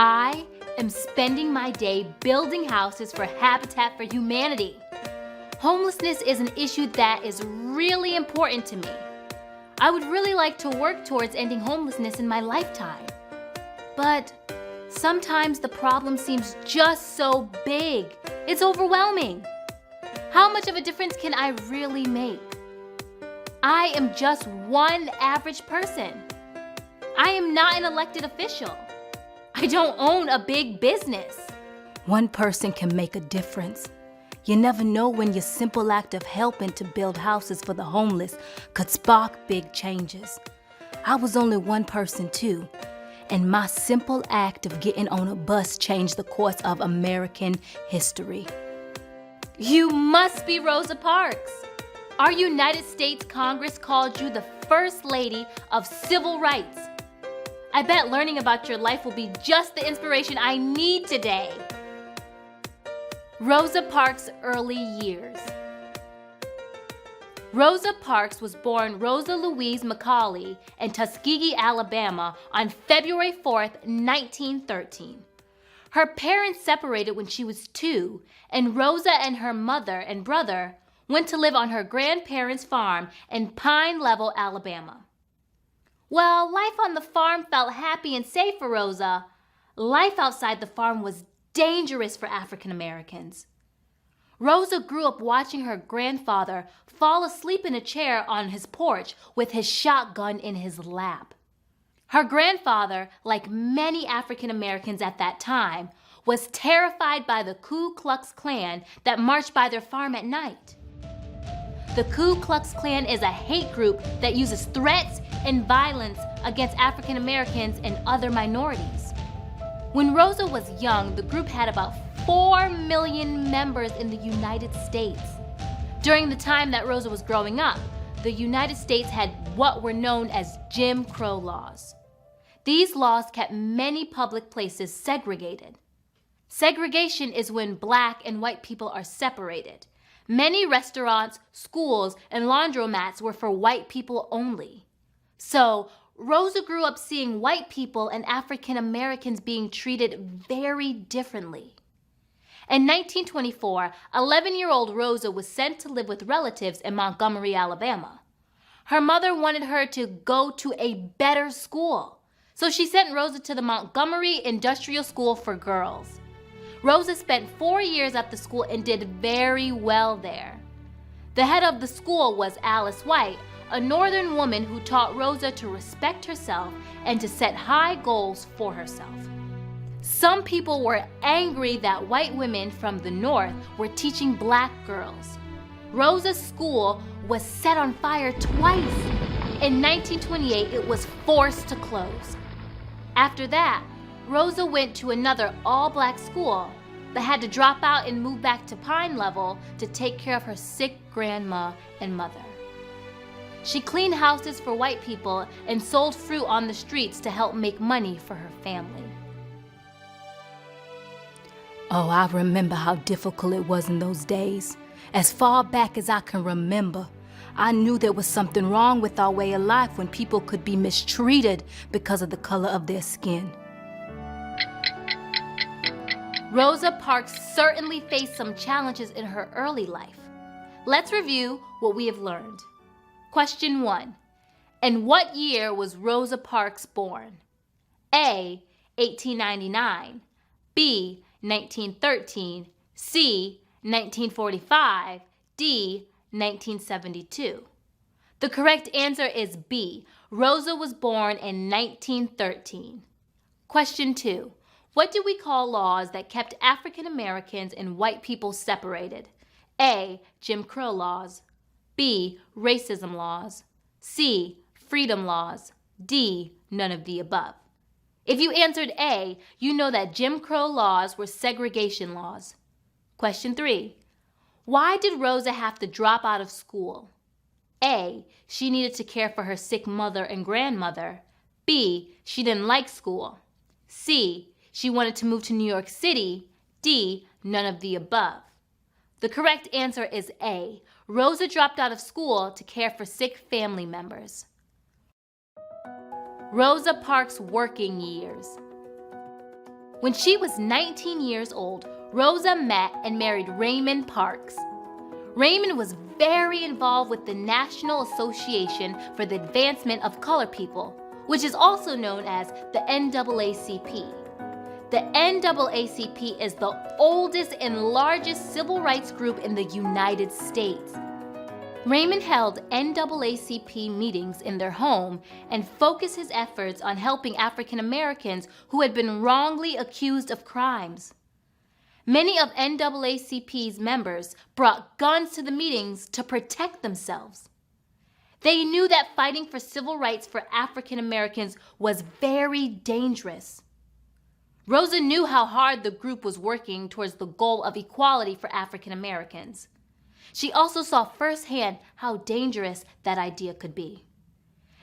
I am spending my day building houses for Habitat for Humanity. Homelessness is an issue that is really important to me. I would really like to work towards ending homelessness in my lifetime. But sometimes the problem seems just so big. It's overwhelming. How much of a difference can I really make? I am just one average person. I am not an elected official. I don't own a big business. One person can make a difference. You never know when your simple act of helping to build houses for the homeless could spark big changes. I was only one person too, and my simple act of getting on a bus changed the course of American history. You must be Rosa Parks. Our United States Congress called you the First Lady of Civil Rights. I bet learning about your life will be just the inspiration I need today. Rosa Parks' early years. Rosa Parks was born Rosa Louise Macaulay in Tuskegee, Alabama on February 4th, 1913. Her parents separated when she was 2, and Rosa and her mother and brother went to live on her grandparents' farm in Pine Level, Alabama. While life on the farm felt happy and safe for Rosa, life outside the farm was dangerous for African Americans. Rosa grew up watching her grandfather fall asleep in a chair on his porch with his shotgun in his lap. Her grandfather, like many African Americans at that time, was terrified by the Ku Klux Klan that marched by their farm at night. The Ku Klux Klan is a hate group that uses threats and violence against African Americans and other minorities. When Rosa was young, the group had about 4 million members in the United States. During the time that Rosa was growing up, the United States had what were known as Jim Crow laws. These laws kept many public places segregated. Segregation is when Black and white people are separated. Many restaurants, schools, and laundromats were for white people only. So, Rosa grew up seeing white people and African Americans being treated very differently. In 1924, 11-year-old Rosa was sent to live with relatives in Montgomery, Alabama. Her mother wanted her to go to a better school, so she sent Rosa to the Montgomery Industrial School for Girls. Rosa spent 4 years at the school and did very well there. The head of the school was Alice White, a Northern woman who taught Rosa to respect herself and to set high goals for herself. Some people were angry that white women from the North were teaching Black girls. Rosa's school was set on fire twice. In 1928, it was forced to close. After that, Rosa went to another all-Black school, but had to drop out and move back to Pine Level to take care of her sick grandma and mother. She cleaned houses for white people and sold fruit on the streets to help make money for her family. Oh, I remember how difficult it was in those days. As far back as I can remember, I knew there was something wrong with our way of life when people could be mistreated because of the color of their skin. Rosa Parks certainly faced some challenges in her early life. Let's review what we have learned. Question 1. In what year was Rosa Parks born? A. 1899, B. 1913, C. 1945, D. 1972. The correct answer is B. Rosa was born in 1913. Question 2. What do we call laws that kept African Americans and white people separated? A. Jim Crow laws, B. Racism laws, C. Freedom laws, D. None of the above. If you answered A, you know that Jim Crow laws were segregation laws. Question 3. Why did Rosa have to drop out of school? A. She needed to care for her sick mother and grandmother. B. She didn't like school. C. She wanted to move to New York City. D. None of the above. The correct answer is A. Rosa dropped out of school to care for sick family members. Rosa Parks' working years. When she was 19 years old, Rosa met and married Raymond Parks. Raymond was very involved with the National Association for the Advancement of Colored People, which is also known as the NAACP. The NAACP is the oldest and largest civil rights group in the United States. Raymond held NAACP meetings in their home and focused his efforts on helping African Americans who had been wrongly accused of crimes. Many of NAACP's members brought guns to the meetings to protect themselves. They knew that fighting for civil rights for African Americans was very dangerous. Rosa knew how hard the group was working towards the goal of equality for African Americans. She also saw firsthand how dangerous that idea could be.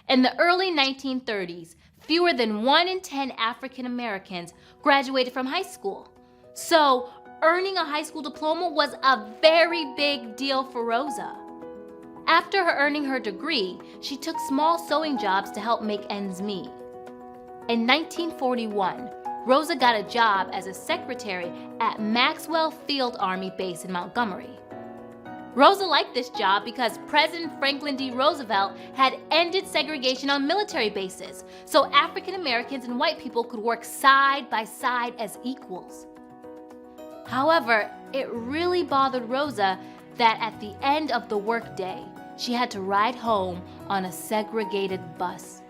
In the early 1930s, fewer than 1 in 10 African Americans graduated from high school. So, earning a high school diploma was a very big deal for Rosa. After earning her degree, she took small sewing jobs to help make ends meet. In 1941, Rosa got a job as a secretary at Maxwell Field Army Base in Montgomery. Rosa liked this job because President Franklin D. Roosevelt had ended segregation on military bases, so African Americans and white people could work side by side as equals. However, it really bothered Rosa that at the end of the workday, she had to ride home on a segregated bus.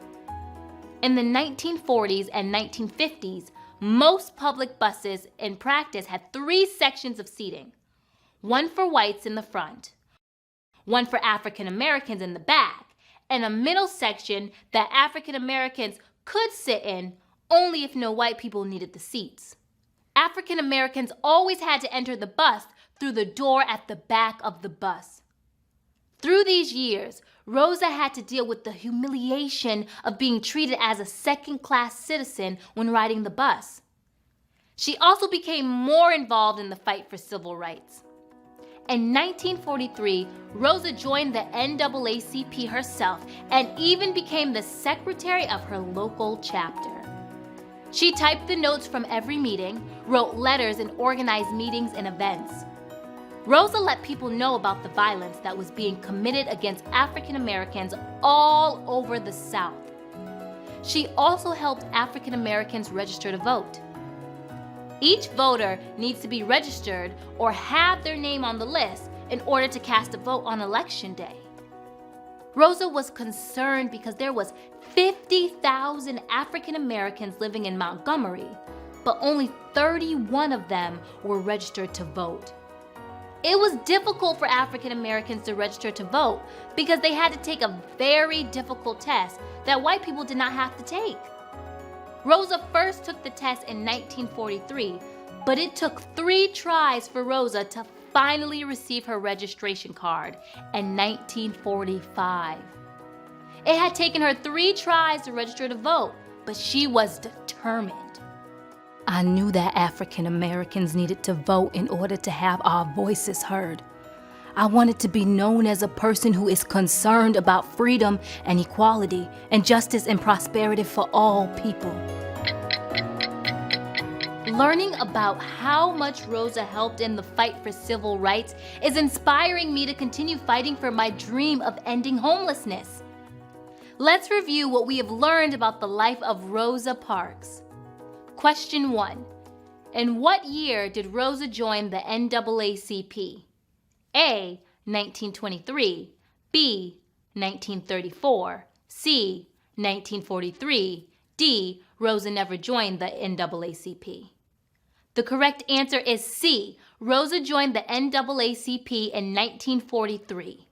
In the 1940s and 1950s, most public buses in practice had 3 sections of seating. One for whites in the front, one for African Americans in the back, and a middle section that African Americans could sit in only if no white people needed the seats. African Americans always had to enter the bus through the door at the back of the bus. Through these years, Rosa had to deal with the humiliation of being treated as a second-class citizen when riding the bus. She also became more involved in the fight for civil rights. In 1943, Rosa joined the NAACP herself and even became the secretary of her local chapter. She typed the notes from every meeting, wrote letters, and organized meetings and events. Rosa let people know about the violence that was being committed against African Americans all over the South. She also helped African Americans register to vote. Each voter needs to be registered or have their name on the list in order to cast a vote on election day. Rosa was concerned because there was 50,000 African Americans living in Montgomery, but only 31 of them were registered to vote. It was difficult for African Americans to register to vote because they had to take a very difficult test that white people did not have to take. Rosa first took the test in 1943, but it took 3 tries for Rosa to finally receive her registration card in 1945. It had taken her 3 tries to register to vote, but she was determined. I knew that African Americans needed to vote in order to have our voices heard. I wanted to be known as a person who is concerned about freedom and equality and justice and prosperity for all people. Learning about how much Rosa helped in the fight for civil rights is inspiring me to continue fighting for my dream of ending homelessness. Let's review what we have learned about the life of Rosa Parks. Question 1. In what year did Rosa join the NAACP? A. 1923, B. 1934, C. 1943, D. Rosa never joined the NAACP. The correct answer is C. Rosa joined the NAACP in 1943.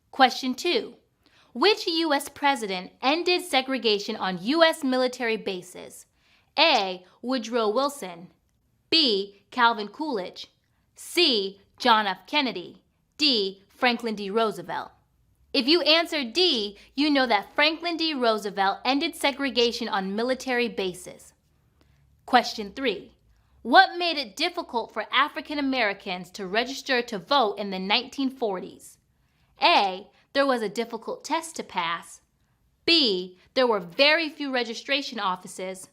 Question 2. Which U.S. president ended segregation on U.S. military bases? A. Woodrow Wilson, B. Calvin Coolidge, C. John F. Kennedy, D. Franklin D. Roosevelt. If you answer D, you know that Franklin D. Roosevelt ended segregation on military bases. Question 3. What made it difficult for African Americans to register to vote in the 1940s? A. There was a difficult test to pass. B. There were very few registration offices.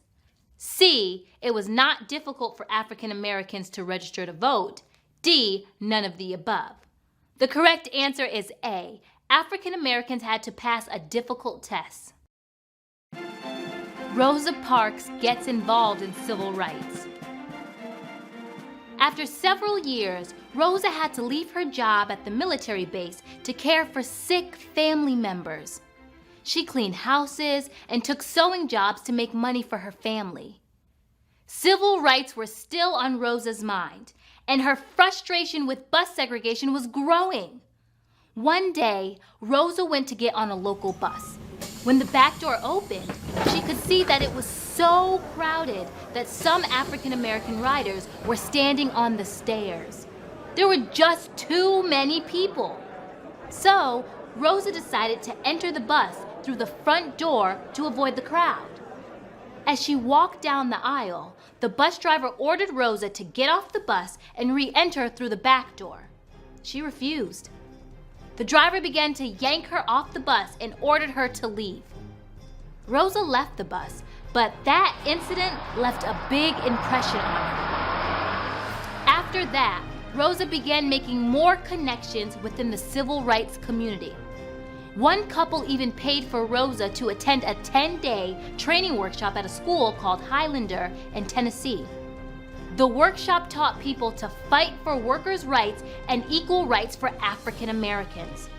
C, it was not difficult for African Americans to register to vote. D, none of the above. The correct answer is A, African Americans had to pass a difficult test. Rosa Parks gets involved in civil rights. After several years, Rosa had to leave her job at the military base to care for sick family members. She cleaned houses and took sewing jobs to make money for her family. Civil rights were still on Rosa's mind, and her frustration with bus segregation was growing. One day, Rosa went to get on a local bus. When the back door opened, she could see that it was so crowded that some African American riders were standing on the stairs. There were just too many people. So, Rosa decided to enter the bus through the front door to avoid the crowd. As she walked down the aisle, the bus driver ordered Rosa to get off the bus and re-enter through the back door. She refused. The driver began to yank her off the bus and ordered her to leave. Rosa left the bus, but that incident left a big impression on her. After that, Rosa began making more connections within the civil rights community. One couple even paid for Rosa to attend a 10-day training workshop at a school called Highlander in Tennessee. The workshop taught people to fight for workers' rights and equal rights for African Americans.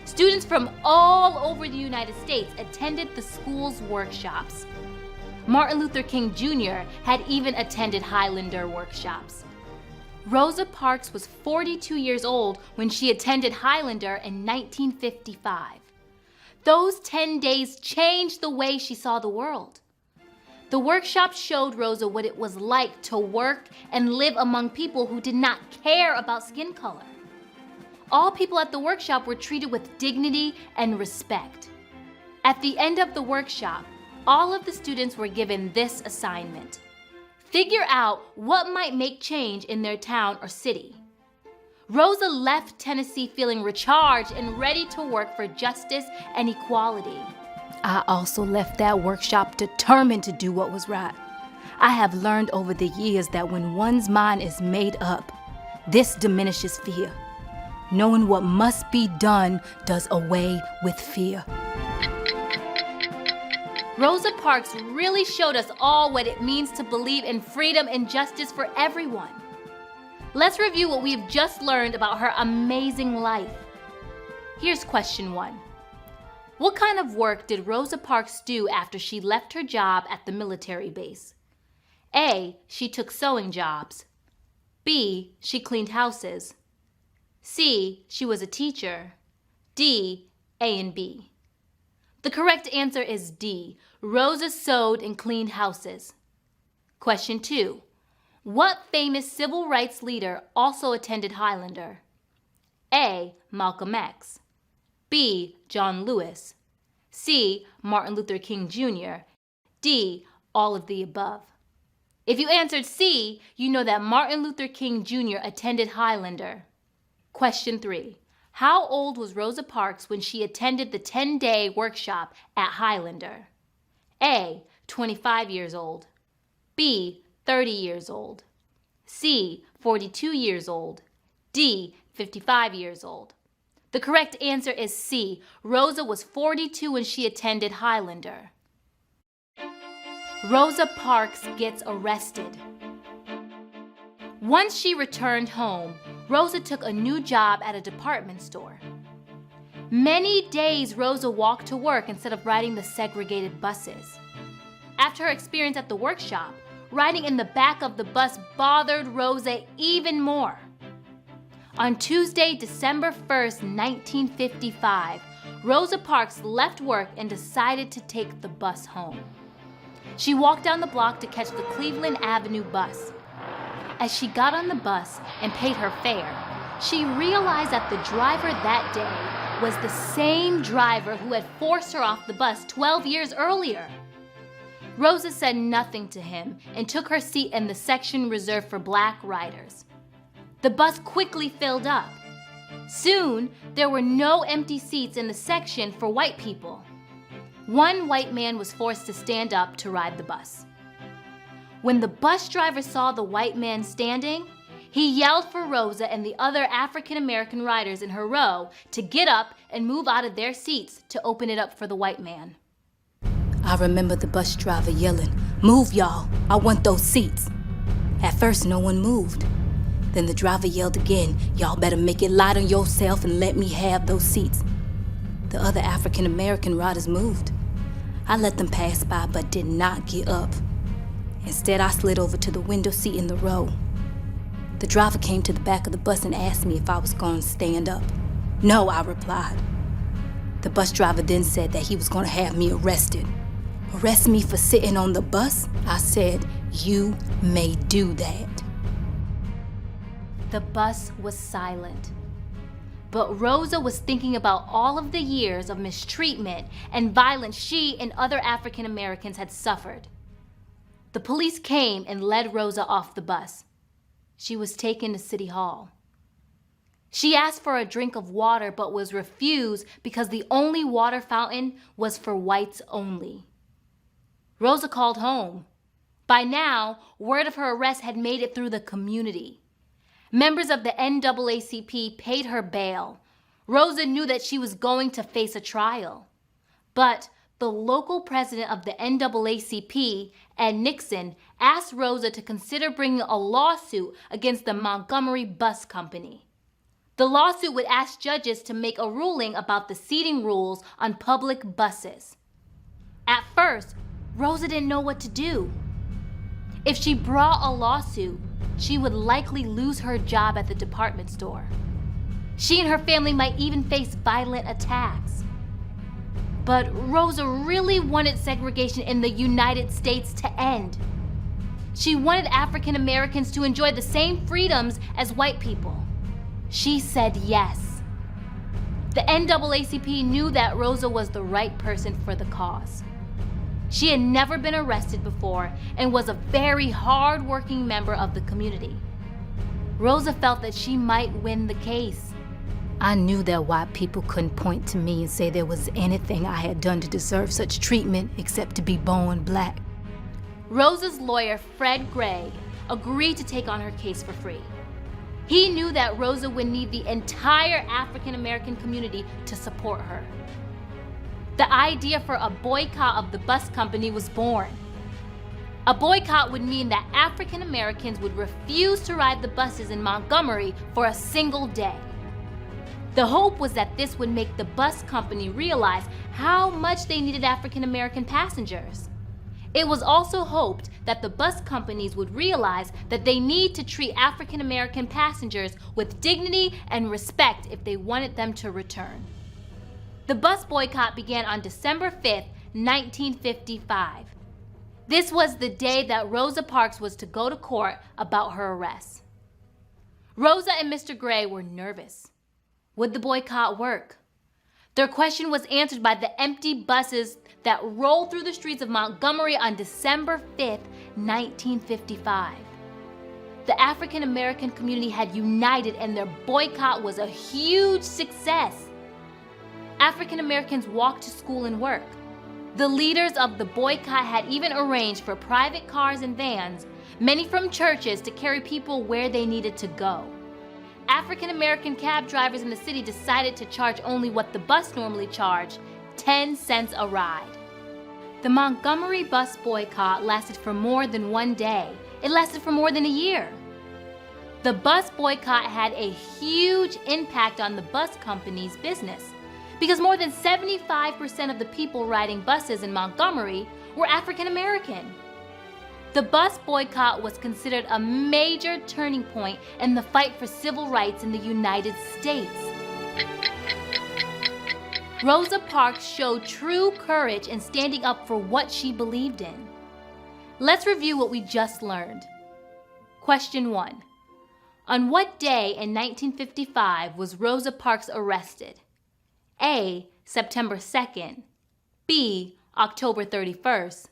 Students from all over the United States attended the school's workshops. Martin Luther King Jr. had even attended Highlander workshops. Rosa Parks was 42 years old when she attended Highlander in 1955. Those 10 days changed the way she saw the world. The workshop showed Rosa what it was like to work and live among people who did not care about skin color. All people at the workshop were treated with dignity and respect. At the end of the workshop, all of the students were given this assignment: figure out what might make change in their town or city. Rosa left Tennessee feeling recharged and ready to work for justice and equality. I also left that workshop determined to do what was right. I have learned over the years that when one's mind is made up, this diminishes fear. Knowing what must be done does away with fear. Rosa Parks really showed us all what it means to believe in freedom and justice for everyone. Let's review what we've just learned about her amazing life. Here's question 1. What kind of work did Rosa Parks do after she left her job at the military base? A, she took sewing jobs. B, she cleaned houses. C, she was a teacher. D, A and B. The correct answer is D. Rosa sewed and cleaned houses. Question 2. What famous civil rights leader also attended Highlander? A, Malcolm X. B, John Lewis. C, Martin Luther King Jr. D, all of the above. If you answered C, you know that Martin Luther King Jr. attended Highlander. Question 3. How old was Rosa Parks when she attended the 10-day workshop at Highlander? A, 25 years old. B, 30 years old. C, 42 years old. D, 55 years old. The correct answer is C. Rosa was 42 when she attended Highlander. Rosa Parks gets arrested. Once she returned home, Rosa took a new job at a department store. Many days Rosa walked to work instead of riding the segregated buses. After her experience at the workshop, riding in the back of the bus bothered Rosa even more. On Tuesday, December 1st, 1955, Rosa Parks left work and decided to take the bus home. She walked down the block to catch the Cleveland Avenue bus. As she got on the bus and paid her fare, she realized that the driver that day was the same driver who had forced her off the bus 12 years earlier. Rosa said nothing to him and took her seat in the section reserved for black riders. The bus quickly filled up. Soon, there were no empty seats in the section for white people. One white man was forced to stand up to ride the bus. When the bus driver saw the white man standing, he yelled for Rosa and the other African American riders in her row to get up and move out of their seats to open it up for the white man. I remember the bus driver yelling, "Move, y'all, I want those seats." At first, no one moved. Then the driver yelled again, "Y'all better make it light on yourself and let me have those seats." The other African American riders moved. I let them pass by but did not get up. Instead, I slid over to the window seat in the row. The driver came to the back of the bus and asked me if I was going to stand up. "No," I replied. The bus driver then said that he was going to have me arrested. "Arrest me for sitting on the bus?" I said, "You may do that." The bus was silent. But Rosa was thinking about all of the years of mistreatment and violence she and other African Americans had suffered. The police came and led Rosa off the bus. She was taken to City Hall. She asked for a drink of water but was refused because the only water fountain was for whites only. Rosa called home. By now, word of her arrest had made it through the community. Members of the NAACP paid her bail. Rosa knew that she was going to face a trial. But the local president of the NAACP, Ed Nixon, asked Rosa to consider bringing a lawsuit against the Montgomery bus company. The lawsuit would ask judges to make a ruling about the seating rules on public buses. At first, Rosa didn't know what to do. If she brought a lawsuit, she would likely lose her job at the department store. She and her family might even face violent attacks. But Rosa really wanted segregation in the United States to end. She wanted African Americans to enjoy the same freedoms as white people. She said yes. The NAACP knew that Rosa was the right person for the cause. She had never been arrested before and was a very hard-working member of the community. Rosa felt that she might win the case. I knew that white people couldn't point to me and say there was anything I had done to deserve such treatment except to be born black. Rosa's lawyer, Fred Gray, agreed to take on her case for free. He knew that Rosa would need the entire African American community to support her. The idea for a boycott of the bus company was born. A boycott would mean that African Americans would refuse to ride the buses in Montgomery for a single day. The hope was that this would make the bus company realize how much they needed African American passengers. It was also hoped that the bus companies would realize that they need to treat African American passengers with dignity and respect if they wanted them to return. The bus boycott began on December 5th, 1955. This was the day that Rosa Parks was to go to court about her arrest. Rosa and Mr. Gray were nervous. Would the boycott work? Their question was answered by the empty buses that rolled through the streets of Montgomery on December 5th, 1955. The African American community had united and their boycott was a huge success. African Americans walked to school and work. The leaders of the boycott had even arranged for private cars and vans, many from churches, to carry people where they needed to go. African American cab drivers in the city decided to charge only what the bus normally charged, 10 cents a ride. The Montgomery bus boycott lasted for more than one day. It lasted for more than a year. The bus boycott had a huge impact on the bus company's business because more than 75% of the people riding buses in Montgomery were African American. The bus boycott was considered a major turning point in the fight for civil rights in the United States. Rosa Parks showed true courage in standing up for what she believed in. Let's review what we just learned. Question 1. On what day in 1955 was Rosa Parks arrested? A. September 2nd. B. October 31st.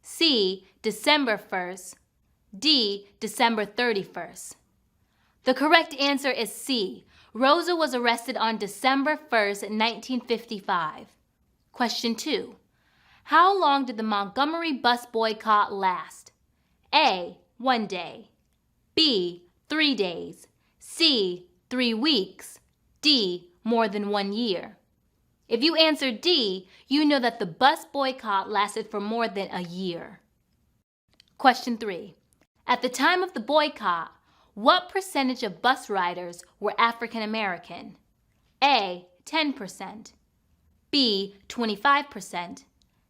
C. December 1st. D. December 31st. The correct answer is C. Rosa was arrested on December 1st, 1955. Question 2. How long did the Montgomery bus boycott last? A, 1 day. B, 3 days. C, 3 weeks. D, more than 1 year. If you answered D, you know that the bus boycott lasted for more than a year. Question 3. At the time of the boycott, what percentage of bus riders were African American? A, 10%. B, 25%.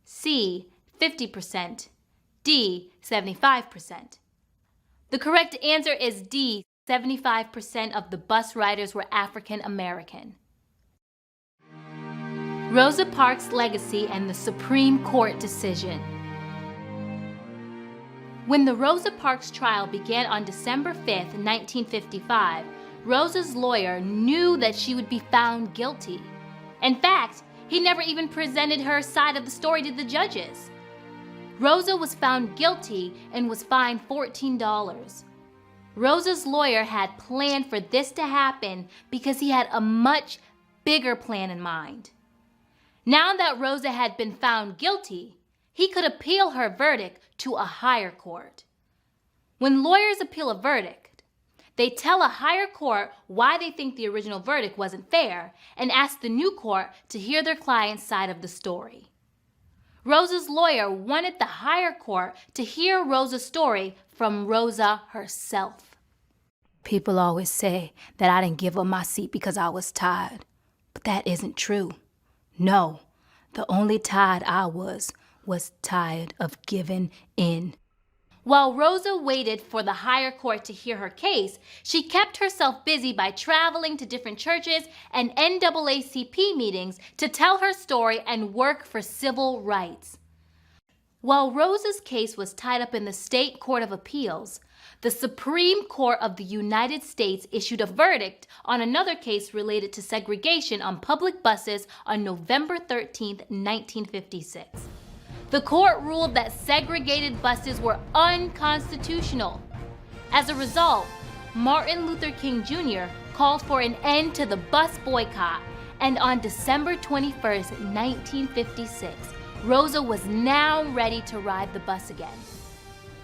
C, 50%. D, 75%. The correct answer is D, 75% of the bus riders were African American. Rosa Parks' legacy and the Supreme Court decision. When the Rosa Parks trial began on December 5, 1955, Rosa's lawyer knew that she would be found guilty. In fact, he never even presented her side of the story to the judges. Rosa was found guilty and was fined $14. Rosa's lawyer had planned for this to happen because he had a much bigger plan in mind. Now that Rosa had been found guilty, he could appeal her verdict to a higher court. When lawyers appeal a verdict, they tell a higher court why they think the original verdict wasn't fair and ask the new court to hear their client's side of the story. Rosa's lawyer wanted the higher court to hear Rosa's story from Rosa herself. People always say that I didn't give up my seat because I was tired, but that isn't true. No, the only tired I was tired of giving in. While Rosa waited for the higher court to hear her case, she kept herself busy by traveling to different churches and NAACP meetings to tell her story and work for civil rights. While Rosa's case was tied up in the State Court of Appeals, the Supreme Court of the United States issued a verdict on another case related to segregation on public buses on November 13, 1956. The court ruled that segregated buses were unconstitutional. As a result, Martin Luther King Jr. called for an end to the bus boycott, and on December 21, 1956, Rosa was now ready to ride the bus again.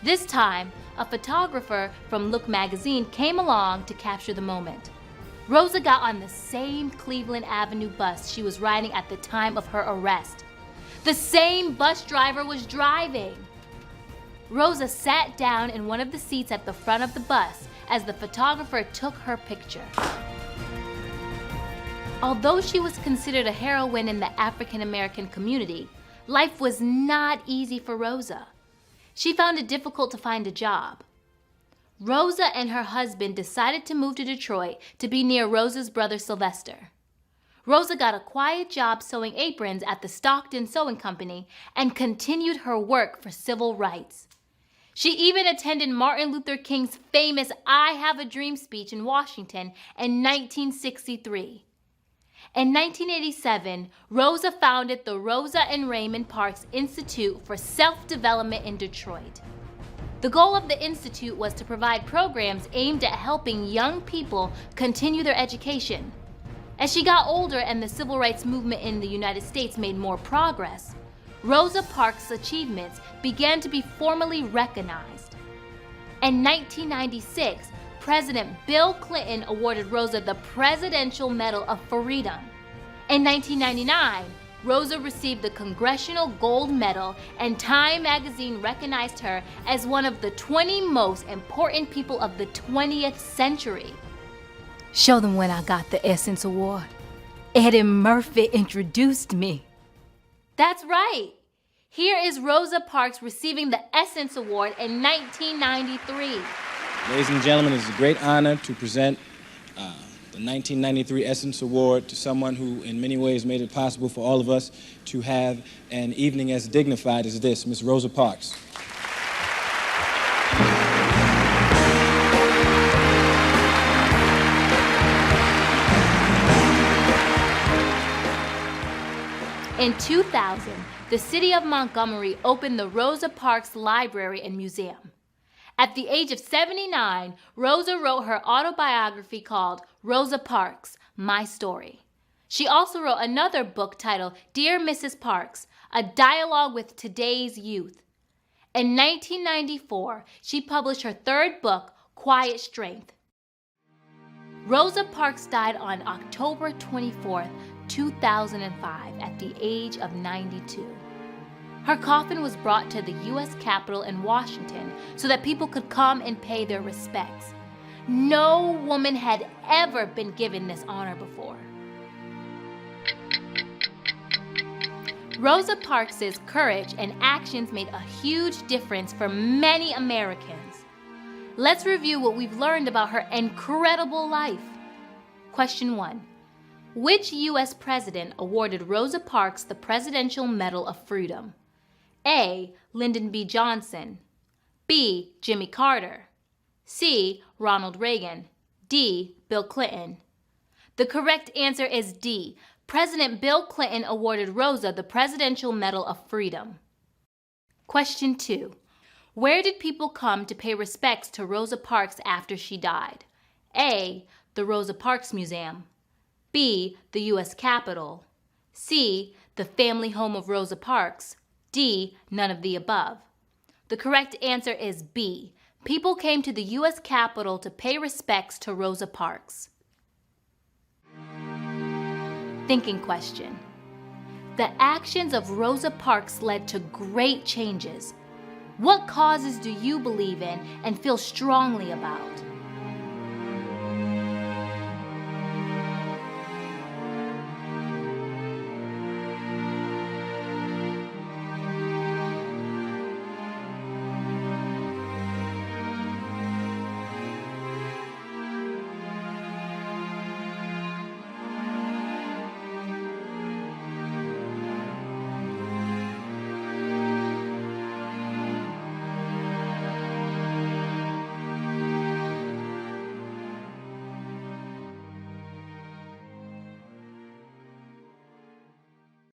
This time, a photographer from Look magazine came along to capture the moment. Rosa got on the same Cleveland Avenue bus she was riding at the time of her arrest. The same bus driver was driving. Rosa sat down in one of the seats at the front of the bus as the photographer took her picture. Although she was considered a heroine in the African American community, life was not easy for Rosa. She found it difficult to find a job. Rosa and her husband decided to move to Detroit to be near Rosa's brother Sylvester. Rosa got a quiet job sewing aprons at the Stockton Sewing Company and continued her work for civil rights. She even attended Martin Luther King's famous I Have a Dream speech in Washington in 1963. In 1987, Rosa founded the Rosa and Raymond Parks Institute for Self-Development in Detroit. The goal of the institute was to provide programs aimed at helping young people continue their education. As she got older and the civil rights movement in the United States made more progress, Rosa Parks' achievements began to be formally recognized. In 1996, President Bill Clinton awarded Rosa the Presidential Medal of Freedom. In 1999, Rosa received the Congressional Gold Medal, and Time magazine recognized her as one of the 20 most important people of the 20th century. Show them when I got the Essence Award. Eddie Murphy introduced me. That's right. Here is Rosa Parks receiving the Essence Award in 1993. Ladies and gentlemen, it's a great honor to present the 1993 Essence Award to someone who in many ways made it possible for all of us to have an evening as dignified as this, Miss Rosa Parks. In 2000, the city of Montgomery opened the Rosa Parks Library and Museum. At the age of 79, Rosa wrote her autobiography called Rosa Parks, My Story. She also wrote another book titled Dear Mrs. Parks, a dialogue with today's youth. In 1994, she published her third book, Quiet Strength. Rosa Parks died on October 24, 2005, at the age of 92. Her coffin was brought to the U.S. Capitol in Washington so that people could come and pay their respects. No woman had ever been given this honor before. Rosa Parks' courage and actions made a huge difference for many Americans. Let's review what we've learned about her incredible life. Question 1. Which U.S. president awarded Rosa Parks the Presidential Medal of Freedom? A. Lyndon B. Johnson. B. Jimmy Carter. C. Ronald Reagan. D. Bill Clinton. The correct answer is D. President Bill Clinton awarded Rosa the Presidential Medal of Freedom. Question 2. Where did people come to pay respects to Rosa Parks after she died? A. The Rosa Parks Museum. B. The U.S. Capitol. C. The family home of Rosa Parks. D. None of the above. The correct answer is B. People came to the U.S. Capitol to pay respects to Rosa Parks. Thinking question. The actions of Rosa Parks led to great changes. What causes do you believe in and feel strongly about?